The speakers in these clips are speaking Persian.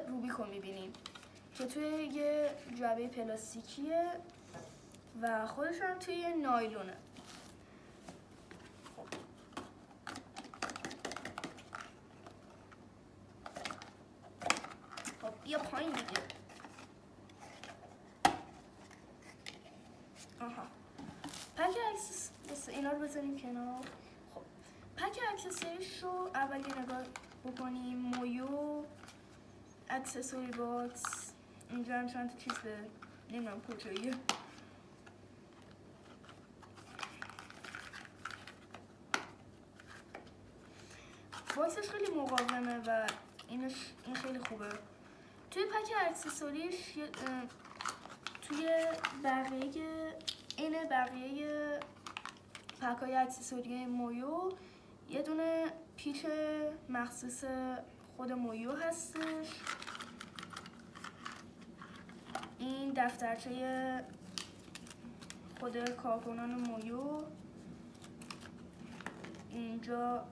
روبیک رو میبینیم که توی یه جعبه پلاستیکیه و خودش هم توی یه نایلونه. خب بیا پایین دیگه. آها، پک اینا رو بذاریم کنار. خب پک اکسسوریش رو اول یه نگاه بکنیم. مویو، اکسسوری باکس، اینجا هم چند تا چیز نمیدونم کجاییه. باکسش خیلی مقاومه و این خیلی خوبه. توی پک اکسسوریش توی بقیه پک‌های اکسسوری مویو یه دونه پیچ مخصوص خود مویو هستش. این دفترچه خود کارکنان مویو، اینجا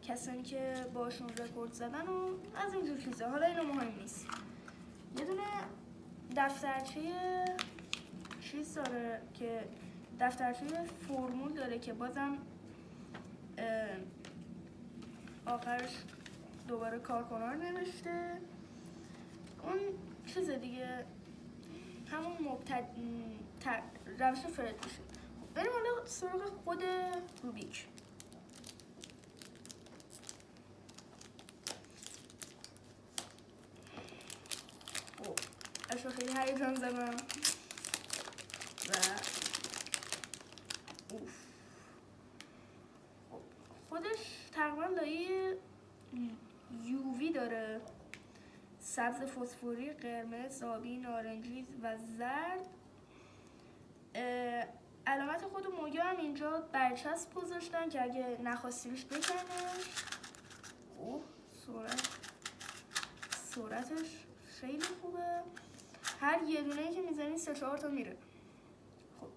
کسانی که باشون رکورد زدن و از اینجور چیزا. حالا اینا مهم نیست. یه دونه دفترچه چیز داره که دفترچه فرمول داره که بازم آخرش دوباره کارکنان نوشته. اون چیز دیگه همون روش فرد میشه. بریم حالا سراغ خود روبیک. اشو خیلی هیجان زدم و خودش تقریبا لایه یووی داره، سبز فسفوری، قرمز، آبی، نارنجی و زرد. علامت خود مویو هم اینجا برچسب گذاشتن که اگه نخواستیش بکنش. سرعتش خیلی خوبه، هر یه دونه‌ای که میزنی 3-4 تا میره. خب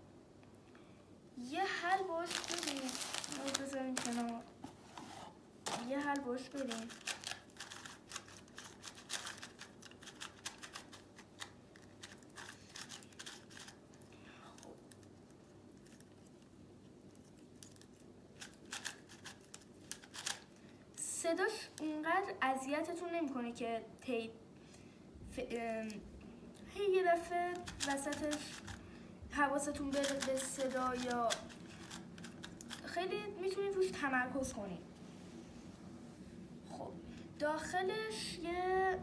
یه حل باش بریم، بذاریم کنار. یه حل باش بریم. صداش اینقدر اذیتتون نمیکنه که یه دفعه وسطش حواستون بره به صدا، یا خیلی میتونید روش تمرکز کنید. خب داخلش یه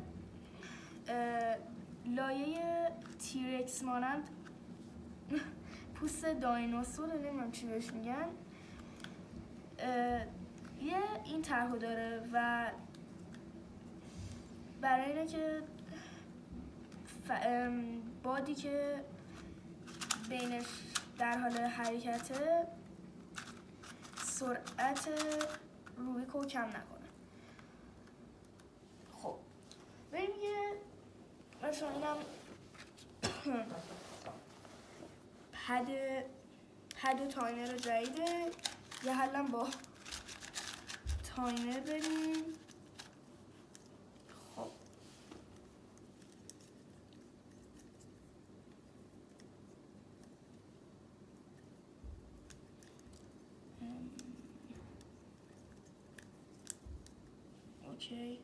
لایه تیرکس مانند پوست دایناسور، نمیدونم چی بهش میگن، یه این طرحو داره و برای اینه که بادی که بینش در حال حرکته سرعت روبیکو کم نکنه. خب بریم یه مثلا اینم پد و تاینر جدیده، یه حلم با تاینر بریم. خب اوکی،